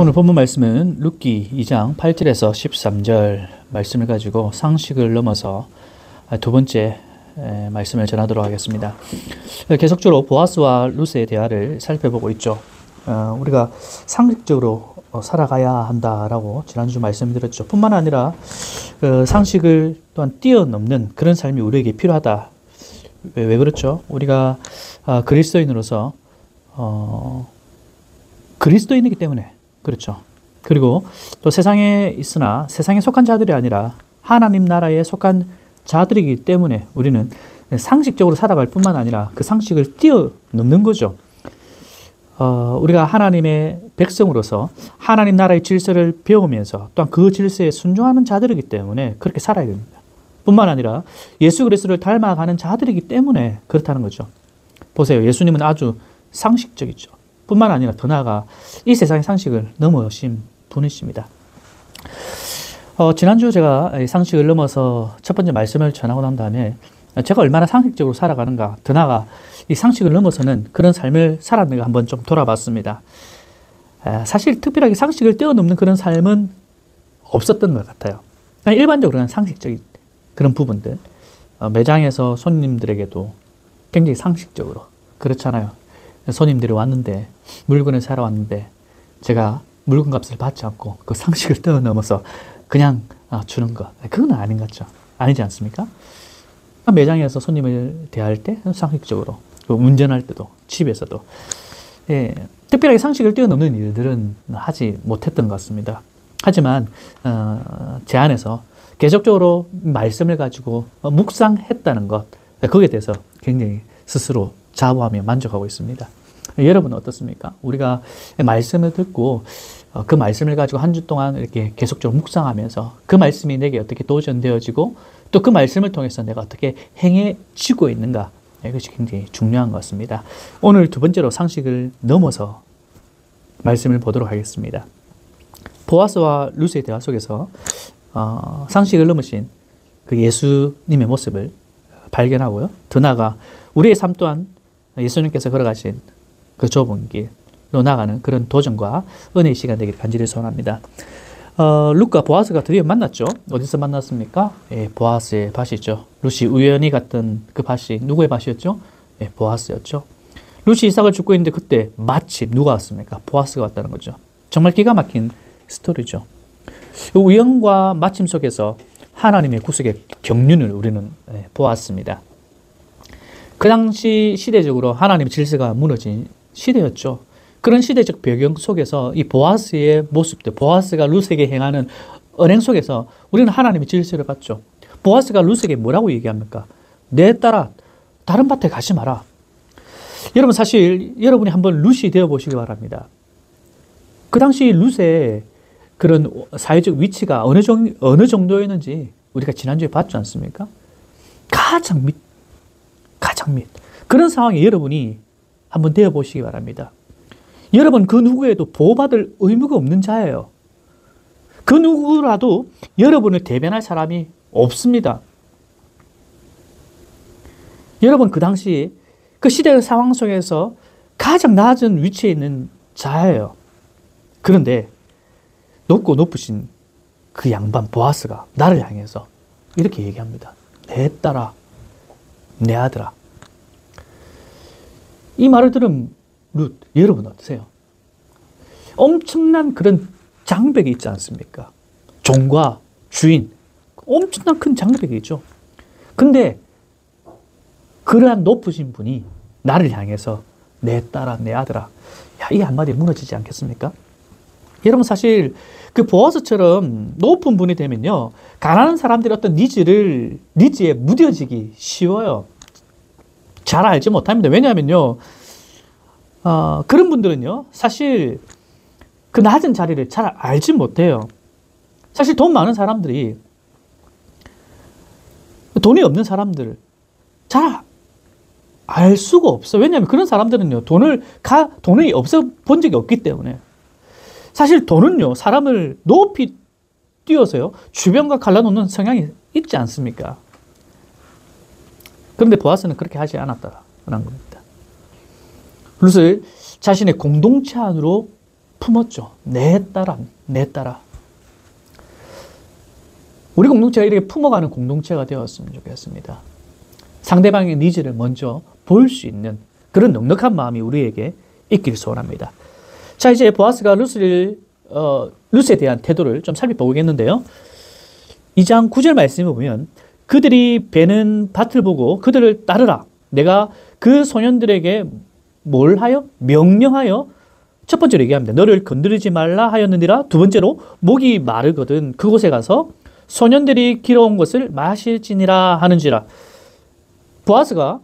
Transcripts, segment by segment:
오늘 본문 말씀은 룻기 2장 8절에서 13절 말씀을 가지고 상식을 넘어서 두 번째 말씀을 전하도록 하겠습니다. 계속적으로 보아스와 룻의 대화를 살펴보고 있죠. 우리가 상식적으로 살아가야 한다라고 지난주 말씀드렸죠. 뿐만 아니라 상식을 또한 뛰어넘는 그런 삶이 우리에게 필요하다. 왜 그렇죠? 우리가 그리스도인으로서 그리스도인이기 때문에 그렇죠. 그리고 또 세상에 있으나 세상에 속한 자들이 아니라 하나님 나라에 속한 자들이기 때문에 우리는 상식적으로 살아갈 뿐만 아니라 그 상식을 뛰어넘는 거죠. 우리가 하나님의 백성으로서 하나님 나라의 질서를 배우면서 또한 그 질서에 순종하는 자들이기 때문에 그렇게 살아야 됩니다. 뿐만 아니라 예수 그리스도를 닮아가는 자들이기 때문에 그렇다는 거죠. 보세요. 예수님은 아주 상식적이죠. 뿐만 아니라 더 나아가 이 세상의 상식을 넘어신 분이십니다. 지난주 제가 상식을 넘어서 첫 번째 말씀을 전하고 난 다음에 제가 얼마나 상식적으로 살아가는가, 더 나아가 이 상식을 넘어서는 그런 삶을 살았는가 한번 좀 돌아봤습니다. 사실 특별하게 상식을 뛰어넘는 그런 삶은 없었던 것 같아요. 그냥 일반적으로 그냥 상식적인 그런 부분들, 매장에서 손님들에게도 굉장히 상식적으로 그렇잖아요. 손님들이 왔는데 물건을 사러 왔는데 제가 물건 값을 받지 않고 그 상식을 뛰어넘어서 그냥 주는 것, 그건 아닌 것 같죠. 아니지 않습니까? 매장에서 손님을 대할 때 상식적으로, 운전할 때도, 집에서도 특별하게 상식을 뛰어넘는 일들은 하지 못했던 것 같습니다. 하지만 제 안에서 계속적으로 말씀을 가지고 묵상했다는 것, 거기에 대해서 굉장히 스스로 자부하며 만족하고 있습니다. 여러분은 어떻습니까? 우리가 말씀을 듣고 그 말씀을 가지고 한 주 동안 이렇게 계속적으로 묵상하면서 그 말씀이 내게 어떻게 도전되어지고 또 그 말씀을 통해서 내가 어떻게 행해지고 있는가, 이것이 굉장히 중요한 것 같습니다. 오늘 두 번째로 상식을 넘어서 말씀을 보도록 하겠습니다. 보아스와 룻의 대화 속에서 상식을 넘으신 그 예수님의 모습을 발견하고요. 더 나아가 우리의 삶 또한 예수님께서 걸어가신 그 좁은 길로 나가는 그런 도전과 은혜의 시간 되기를 간절히 소원합니다. 룻과 보아스가 드디어 만났죠. 어디서 만났습니까? 보아스의 밭이죠. 룻이 우연히 갔던 그 밭이 누구의 밭이었죠? 보아스였죠. 룻이 이삭을 줍고 있는데 그때 마침 누가 왔습니까? 보아스가 왔다는 거죠. 정말 기가 막힌 스토리죠. 우연과 마침 속에서 하나님의 구속의 경륜을 우리는 보았습니다. 그 당시 시대적으로 하나님의 질서가 무너진 시대였죠. 그런 시대적 배경 속에서 이 보아스의 모습들, 보아스가 룻에게 행하는 언행 속에서 우리는 하나님의 질서를 봤죠. 보아스가 룻에게 뭐라고 얘기합니까? 내 딸아, 다른 밭에 가지 마라. 여러분, 사실 여러분이 한번 룻이 되어보시기 바랍니다. 그 당시 룻의 그런 사회적 위치가 어느 정도였는지 우리가 지난주에 봤지 않습니까? 가장 밑. 그런 상황에 여러분이 한번 되어보시기 바랍니다. 여러분 그 누구에도 보호받을 의무가 없는 자예요. 그 누구라도 여러분을 대변할 사람이 없습니다. 여러분 그 당시 그 시대의 상황 속에서 가장 낮은 위치에 있는 자예요. 그런데 높고 높으신 그 양반 보아스가 나를 향해서 이렇게 얘기합니다. 내 딸아, 내 아들아. 이 말을 들은 룻, 여러분 어떠세요? 엄청난 그런 장벽이 있지 않습니까? 종과 주인, 엄청난 큰 장벽이 있죠. 근데 그러한 높으신 분이 나를 향해서 내 딸아, 내 아들아. 야, 이 한마디 무너지지 않겠습니까? 여러분 사실 그 보아스처럼 높은 분이 되면요, 가난한 사람들의 어떤 니즈에 무뎌지기 쉬워요. 잘 알지 못합니다. 왜냐하면요, 그런 분들은요, 사실 그 낮은 자리를 잘 알지 못해요. 사실 돈 많은 사람들이 돈이 없는 사람들을 잘 알 수가 없어요. 왜냐하면 그런 사람들은요, 돈이 없어 본 적이 없기 때문에. 사실 돈은요, 사람을 높이 띄워서요, 주변과 갈라놓는 성향이 있지 않습니까? 그런데 보아스는 그렇게 하지 않았다라는 겁니다. 룻을 자신의 공동체 안으로 품었죠. 내 딸아, 내 딸아. 우리 공동체가 이렇게 품어가는 공동체가 되었으면 좋겠습니다. 상대방의 니즈를 먼저 볼 수 있는 그런 넉넉한 마음이 우리에게 있길 소원합니다. 자, 이제 보아스가 루스에 대한 태도를 좀 살펴보겠는데요. 2장 9절 말씀에 보면 그들이 베는 밭을 보고 그들을 따르라. 내가 그 소년들에게 뭘 하여? 명령하여 첫 번째로 얘기합니다. 너를 건드리지 말라 하였느니라. 두 번째로 목이 마르거든 그곳에 가서 소년들이 길어온 것을 마실지니라 하는지라. 보아스가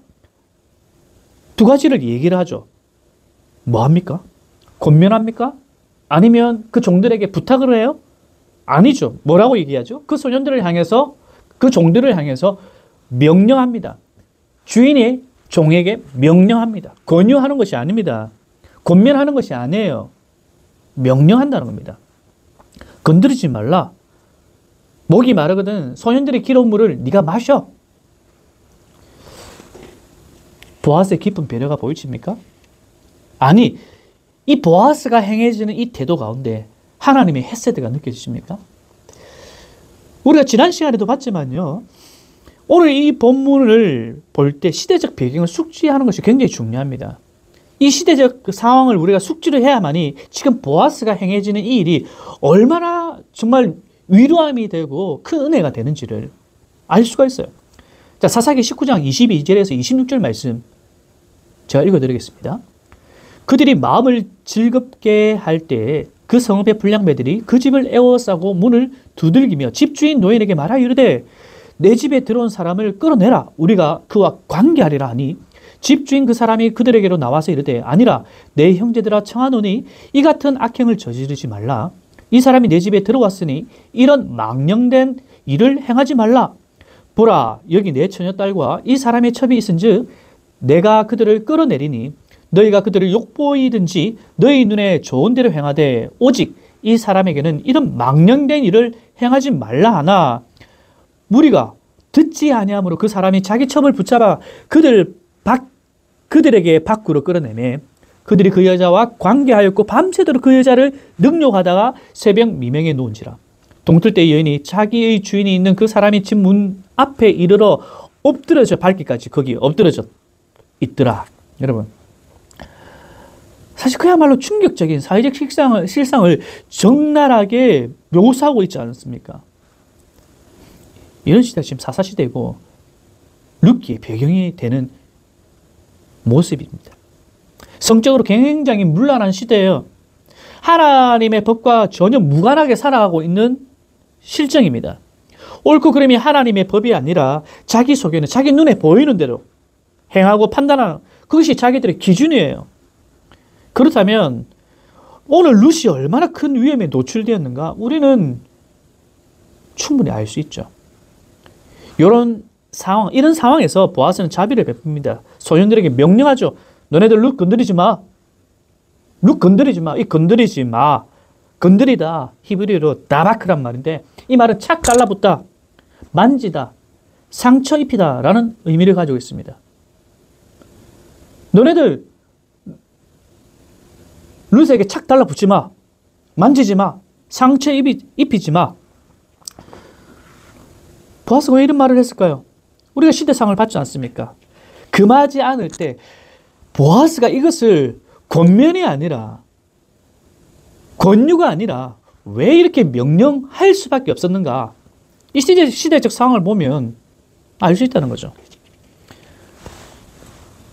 두 가지를 얘기를 하죠. 뭐 합니까? 권면합니까? 아니면 그 종들에게 부탁을 해요? 아니죠. 뭐라고 얘기하죠? 그 소년들을 향해서, 그 종들을 향해서 명령합니다. 주인이 종에게 명령합니다. 권유하는 것이 아닙니다. 권면하는 것이 아니에요. 명령한다는 겁니다. 건드리지 말라. 목이 마르거든 소년들이 길어온 물을 네가 마셔. 보아스의 깊은 배려가 보이십니까? 아니, 이 보아스가 행해지는 이 태도 가운데 하나님의 헤세드가 느껴지십니까? 우리가 지난 시간에도 봤지만요. 오늘 이 본문을 볼 때 시대적 배경을 숙지하는 것이 굉장히 중요합니다. 이 시대적 상황을 우리가 숙지를 해야만이 지금 보아스가 행해지는 이 일이 얼마나 정말 위로함이 되고 큰 은혜가 되는지를 알 수가 있어요. 자, 사사기 19장 22절에서 26절 말씀 제가 읽어드리겠습니다. 그들이 마음을 즐겁게 할 때에 그 성읍의 불량배들이 그 집을 에워싸고 문을 두들기며 집주인 노인에게 말하여 이르되 내 집에 들어온 사람을 끌어내라. 우리가 그와 관계하리라 하니 집주인 그 사람이 그들에게로 나와서 이르되 아니라 내 형제들아 청하노니 이 같은 악행을 저지르지 말라. 이 사람이 내 집에 들어왔으니 이런 망령된 일을 행하지 말라. 보라, 여기 내 처녀딸과 이 사람의 첩이 있은즉 내가 그들을 끌어내리니 너희가 그들을 욕보이든지 너희 눈에 좋은 대로 행하되 오직 이 사람에게는 이런 망령된 일을 행하지 말라 하나 무리가 듣지 아니하므로 그 사람이 자기 첩을 붙잡아 그들에게 밖으로 끌어내매 그들이 그 여자와 관계하였고 밤새도록 그 여자를 능욕하다가 새벽 미명에 놓은지라. 동틀 때 여인이 자기의 주인이 있는 그 사람이 집 문 앞에 이르러 엎드려져 밟기까지 거기 엎드려져 있더라. 여러분, 사실 그야말로 충격적인 사회적 실상을 적나라하게 묘사하고 있지 않습니까? 이런 시대가 지금 사사시대고 룻기의 배경이 되는 모습입니다. 성적으로 굉장히 문란한 시대예요. 하나님의 법과 전혀 무관하게 살아가고 있는 실정입니다. 옳고 그름이 하나님의 법이 아니라 자기 속에는 자기 눈에 보이는 대로 행하고 판단하는 그것이 자기들의 기준이에요. 그렇다면 오늘 룻이 얼마나 큰 위험에 노출되었는가 우리는 충분히 알 수 있죠. 이런 상황에서 보아스는 자비를 베풉니다. 소년들에게 명령하죠. 너네들 룻 건드리지 마. 룻 건드리지 마. 이 건드리지 마. 건드리다 히브리어로 다바크란 말인데 이 말은 착 달라붙다, 만지다, 상처 입히다 라는 의미를 가지고 있습니다. 너네들 룻에게 착 달라붙지 마. 만지지 마. 상처 입히지 마. 보아스가 왜 이런 말을 했을까요? 우리가 시대상을 받지 않습니까? 금하지 않을 때 보아스가 이것을 권면이 아니라 권유가 아니라 왜 이렇게 명령할 수밖에 없었는가? 이 시대적 상황을 보면 알 수 있다는 거죠.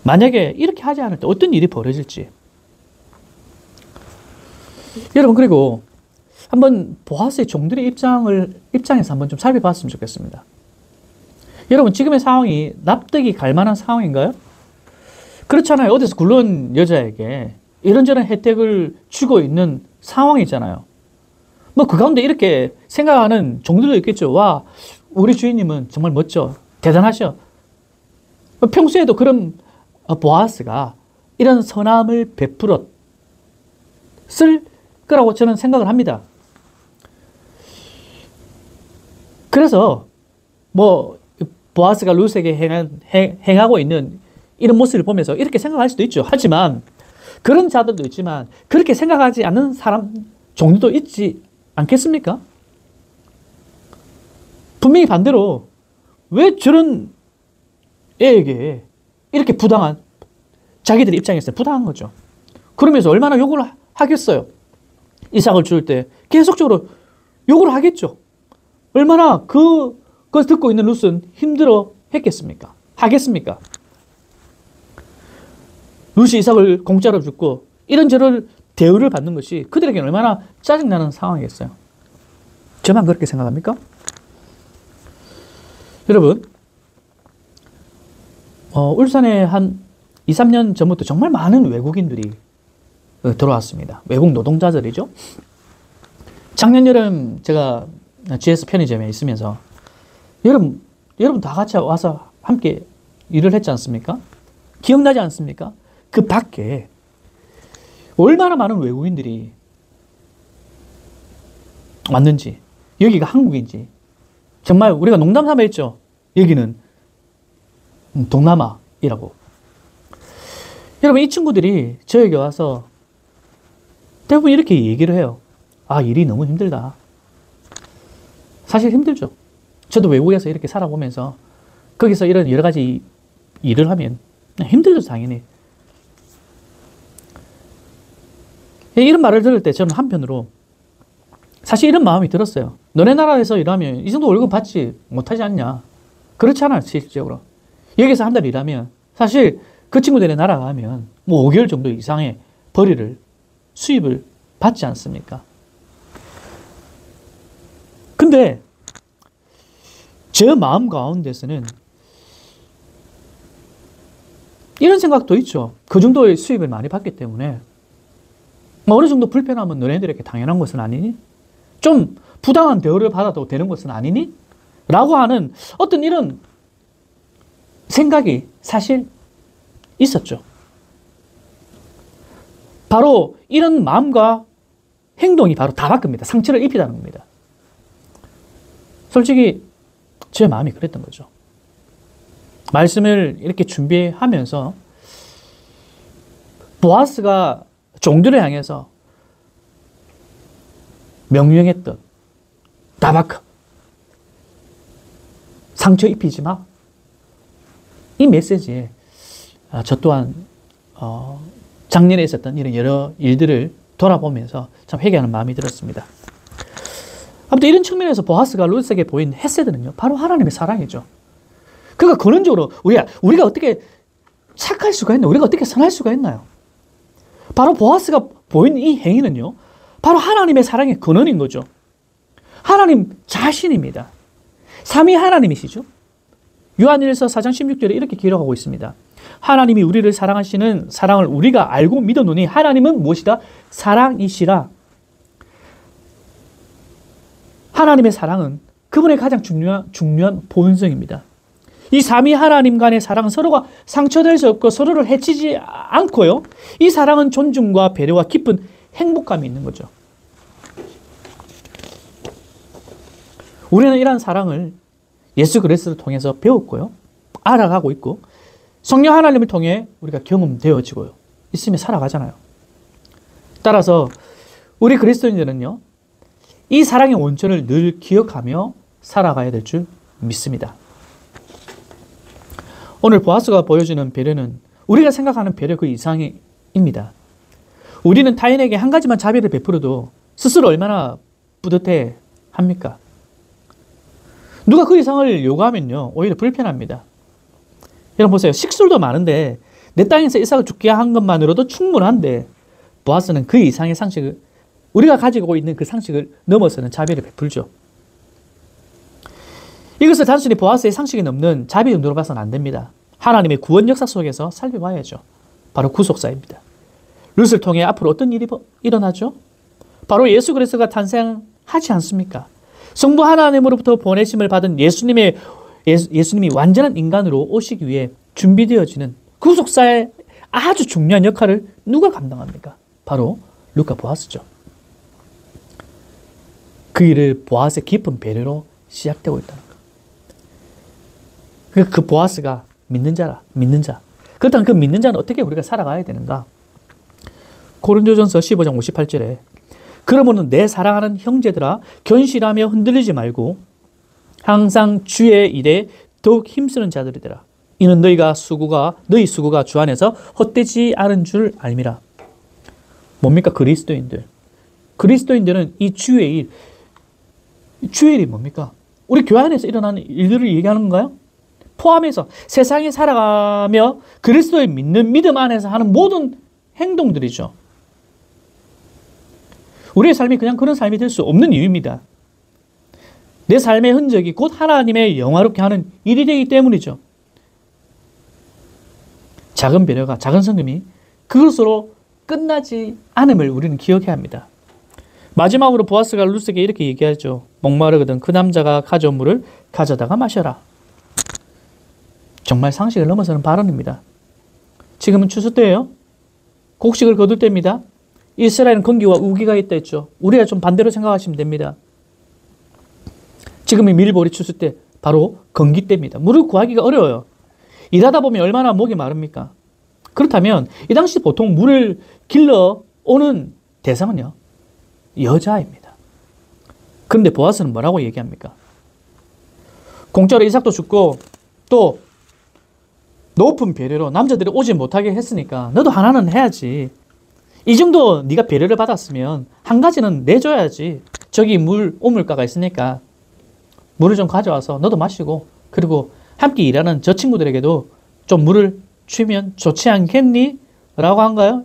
만약에 이렇게 하지 않을 때 어떤 일이 벌어질지. 여러분, 그리고 한번 보아스의 종들의 입장에서 한번 좀 살펴봤으면 좋겠습니다. 여러분, 지금의 상황이 납득이 갈 만한 상황인가요? 그렇잖아요. 어디서 굴러온 여자에게 이런저런 혜택을 주고 있는 상황이잖아요. 뭐 그 가운데 이렇게 생각하는 종들도 있겠죠. 와, 우리 주인님은 정말 멋져. 대단하셔. 평소에도 그런 보아스가 이런 선함을 베풀었을 거라고 저는 생각을 합니다. 그래서 뭐 보아스가 룻에게 행하고 있는 이런 모습을 보면서 이렇게 생각할 수도 있죠. 하지만 그런 자들도 있지만 그렇게 생각하지 않는 사람 종류도 있지 않겠습니까? 분명히 반대로 왜 저런 애에게 이렇게 부당한, 자기들의 입장에서 부당한 거죠. 그러면서 얼마나 욕을 하겠어요. 이삭을 줄 때 계속적으로 욕을 하겠죠. 얼마나 그걸 듣고 있는 룻은 힘들어 했겠습니까? 하겠습니까? 룻이 이삭을 공짜로 줬고 이런저런 대우를 받는 것이 그들에게는 얼마나 짜증나는 상황이겠어요. 저만 그렇게 생각합니까? 여러분, 울산에 한 2, 3년 전부터 정말 많은 외국인들이 들어왔습니다. 외국 노동자들이죠. 작년 여름 제가 GS 편의점에 있으면서 여러분 다 같이 와서 함께 일을 했지 않습니까? 기억나지 않습니까? 그 밖에 얼마나 많은 외국인들이 왔는지, 여기가 한국인지, 정말 우리가 농담 삼아 했죠. 여기는 동남아이라고. 여러분, 이 친구들이 저에게 와서 대부분 이렇게 얘기를 해요. 아, 일이 너무 힘들다. 사실 힘들죠. 저도 외국에서 이렇게 살아보면서 거기서 이런 여러 가지 일을 하면 힘들죠, 당연히. 이런 말을 들을 때 저는 한편으로 사실 이런 마음이 들었어요. 너네 나라에서 일하면 이 정도 월급 받지 못하지 않냐. 그렇지 않아요, 실질적으로. 여기서 한 달 일하면 사실 그 친구들의 나라 가면 뭐 5개월 정도 이상의 수입을 받지 않습니까? 근데 제 마음 가운데서는 이런 생각도 있죠. 그 정도의 수입을 많이 받기 때문에 어느 정도 불편하면 너네들에게 당연한 것은 아니니? 좀 부당한 대우를 받아도 되는 것은 아니니? 라고 하는 어떤 이런 생각이 사실 있었죠. 바로 이런 마음과 행동이 바로 다 바뀝니다. 상처를 입히다는 겁니다. 솔직히 제 마음이 그랬던 거죠. 말씀을 이렇게 준비하면서 보아스가 종들을 향해서 명령했던 다바크, 상처 입히지 마. 이 메시지에 저 또한 작년에 있었던 이런 여러 일들을 돌아보면서 참 회개하는 마음이 들었습니다. 아무튼 이런 측면에서 보아스가 룻에게 보인 헤세드는요, 바로 하나님의 사랑이죠. 그러니까 근원적으로 우리가 어떻게 착할 수가 있나요? 우리가 어떻게 선할 수가 있나요? 바로 보아스가 보인 이 행위는요, 바로 하나님의 사랑의 근원인 거죠. 하나님 자신입니다. 삼위 하나님이시죠. 요한일서 4장 16절에 이렇게 기록하고 있습니다. 하나님이 우리를 사랑하시는 사랑을 우리가 알고 믿었노니 하나님은 무엇이다? 사랑이시라. 하나님의 사랑은 그분의 가장 중요한 본성입니다. 이 삼위 하나님 간의 사랑은 서로가 상처될 수 없고 서로를 해치지 않고요. 이 사랑은 존중과 배려와 깊은 행복감이 있는 거죠. 우리는 이러한 사랑을 예수 그리스도를 통해서 배웠고요. 알아가고 있고 성령 하나님을 통해 우리가 경험되어지고요. 있으며 살아가잖아요. 따라서 우리 그리스도인들은요, 이 사랑의 원천을 늘 기억하며 살아가야 될 줄 믿습니다. 오늘 보아스가 보여주는 배려는 우리가 생각하는 배려 그 이상입니다. 우리는 타인에게 한 가지만 자비를 베풀어도 스스로 얼마나 뿌듯해 합니까? 누가 그 이상을 요구하면요, 오히려 불편합니다. 여러분 보세요. 식술도 많은데 내 땅에서 이삭을 죽게 한 것만으로도 충분한데 보아스는 그 이상의 상식을, 우리가 가지고 있는 그 상식을 넘어서는 자비를 베풀죠. 이것을 단순히 보아스의 상식이 넘는 자비 정도로 봐서는 안 됩니다. 하나님의 구원 역사 속에서 살펴봐야죠. 바로 구속사입니다. 룻을 통해 앞으로 어떤 일이 일어나죠? 바로 예수 그리스도가 탄생하지 않습니까? 성부 하나님으로부터 보내심을 받은 예수님이 완전한 인간으로 오시기 위해 준비되어지는 구속사의 아주 중요한 역할을 누가 감당합니까? 바로 룻과 보아스죠. 그 일을 보아스의 깊은 배려로 시작되고 있다는 것. 그 보아스가 믿는 자. 그렇다면 그 믿는 자는 어떻게 우리가 살아가야 되는가? 고린도전서 15장 58절에 그러므로 내 사랑하는 형제들아 견실하며 흔들리지 말고 항상 주의 일에 더욱 힘쓰는 자들이더라. 이는 너희 수고가 주 안에서 헛되지 않은 줄 알미라. 뭡니까? 그리스도인들은 이 주의 일이 뭡니까? 우리 교회 안에서 일어나는 일들을 얘기하는 건가요? 포함해서 세상에 살아가며 그리스도의 믿는 믿음 안에서 하는 모든 행동들이죠. 우리의 삶이 그냥 그런 삶이 될 수 없는 이유입니다. 내 삶의 흔적이 곧 하나님의 영화롭게 하는 일이 되기 때문이죠. 작은 배려가, 작은 성금이 그것으로 끝나지 않음을 우리는 기억해야 합니다. 마지막으로 보아스가 룻에게 이렇게 얘기하죠. 목마르거든 그 남자가 가져온 물을 가져다가 마셔라. 정말 상식을 넘어서는 발언입니다. 지금은 추수 때예요. 곡식을 거둘 때입니다. 이스라엘은 건기와 우기가 있다 했죠. 우리가 좀 반대로 생각하시면 됩니다. 지금이 밀보리 추수 때 바로 건기 때입니다. 물을 구하기가 어려워요. 일하다 보면 얼마나 목이 마릅니까? 그렇다면 이 당시 보통 물을 길러 오는 대상은요, 여자입니다. 그런데 보아스는 뭐라고 얘기합니까? 공짜로 이삭도 죽고 또 높은 배려로 남자들이 오지 못하게 했으니까 너도 하나는 해야지. 이 정도 네가 배려를 받았으면 한 가지는 내줘야지. 저기 오물가가 있으니까 물을 좀 가져와서 너도 마시고 그리고 함께 일하는 저 친구들에게도 좀 물을 주면 좋지 않겠니? 라고 한가요?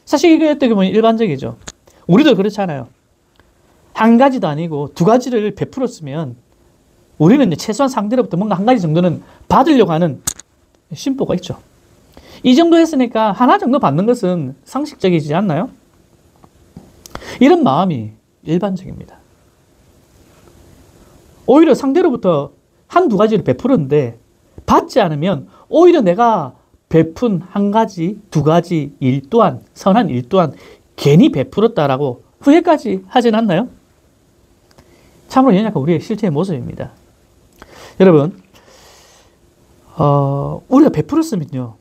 사실 이게 어떻게 보면 일반적이죠. 우리도 그렇잖아요. 한 가지도 아니고 두 가지를 베풀었으면 우리는 최소한 상대로부터 뭔가 한 가지 정도는 받으려고 하는 심보가 있죠. 이 정도 했으니까 하나 정도 받는 것은 상식적이지 않나요? 이런 마음이 일반적입니다. 오히려 상대로부터 한두 가지를 베풀었는데 받지 않으면 오히려 내가 베푼 한 가지, 두 가지 일 또한, 선한 일 또한 괜히 베풀었다라고 후회까지 하진 않나요? 참으로 연약한 우리의 실제의 모습입니다. 여러분, 우리가 베풀었으면요,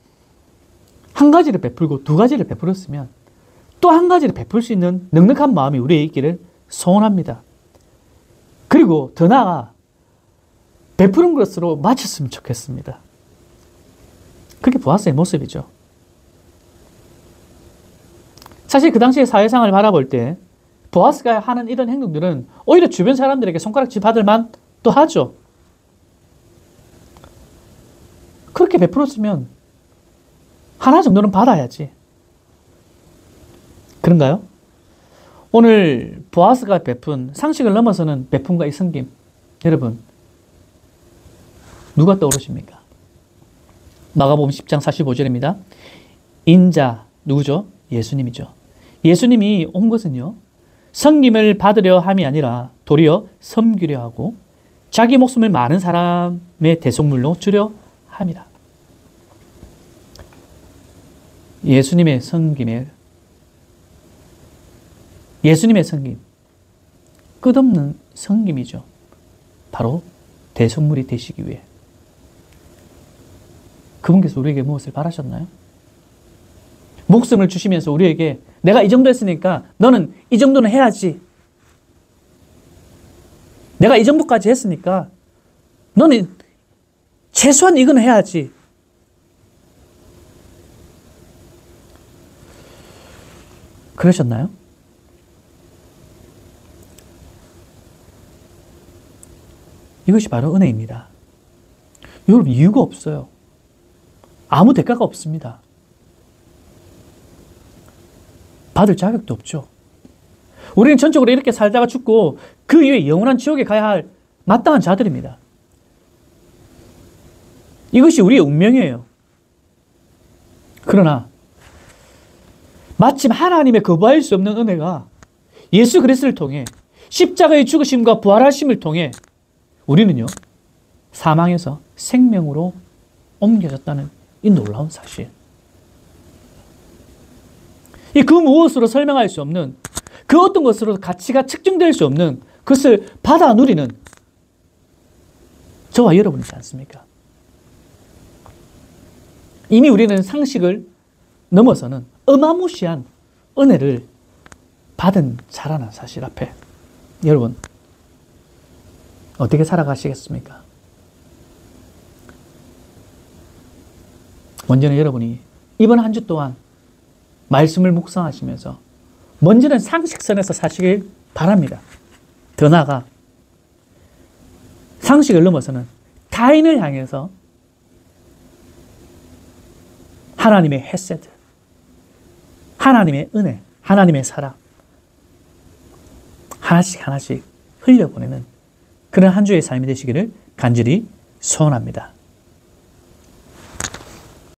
한 가지를 베풀고 두 가지를 베풀었으면 또 한 가지를 베풀 수 있는 넉넉한 마음이 우리에 있기를 소원합니다. 그리고 더 나아가 베푸는 것으로 마쳤으면 좋겠습니다. 그게 보아스의 모습이죠. 사실 그 당시의 사회상을 바라볼 때 보아스가 하는 이런 행동들은 오히려 주변 사람들에게 손가락질 받을 만도 하죠. 그렇게 베풀었으면 하나 정도는 받아야지. 그런가요? 오늘 보아스가 베푼 상식을 넘어서는 베품과 이 섬김, 여러분 누가 떠오르십니까? 마가복음 10장 45절입니다. 인자 누구죠? 예수님이죠. 예수님이 온 것은요, 섬김을 받으려 함이 아니라 도리어 섬기려 하고 자기 목숨을 많은 사람의 대속물로 주려 함이라. 예수님의 섬김, 끝없는 섬김이죠. 바로 대속물이 되시기 위해. 그분께서 우리에게 무엇을 바라셨나요? 목숨을 주시면서 우리에게 내가 이 정도 했으니까 너는 이 정도는 해야지. 내가 이 정도까지 했으니까 너는 최소한 이건 해야지. 그러셨나요? 이것이 바로 은혜입니다. 여러분, 이유가 없어요. 아무 대가가 없습니다. 받을 자격도 없죠. 우리는 전적으로 이렇게 살다가 죽고 그 이후에 영원한 지옥에 가야 할 마땅한 자들입니다. 이것이 우리의 운명이에요. 그러나 마침 하나님의 거부할 수 없는 은혜가 예수 그리스도를 통해 십자가의 죽으심과 부활하심을 통해 우리는요, 사망에서 생명으로 옮겨졌다는 이 놀라운 사실. 이 그 무엇으로 설명할 수 없는, 그 어떤 것으로 가치가 측정될 수 없는 그것을 받아 누리는 저와 여러분이지 않습니까? 이미 우리는 상식을 넘어서는 어마무시한 은혜를 받은 자라는 사실 앞에 여러분 어떻게 살아가시겠습니까? 먼저는 여러분이 이번 한 주 동안 말씀을 묵상하시면서 먼저는 상식선에서 사시길 바랍니다. 더 나아가 상식을 넘어서는 타인을 향해서 하나님의 헤세드, 하나님의 은혜, 하나님의 사랑 하나씩 하나씩 흘려보내는 그런 한 주의 삶이 되시기를 간절히 소원합니다.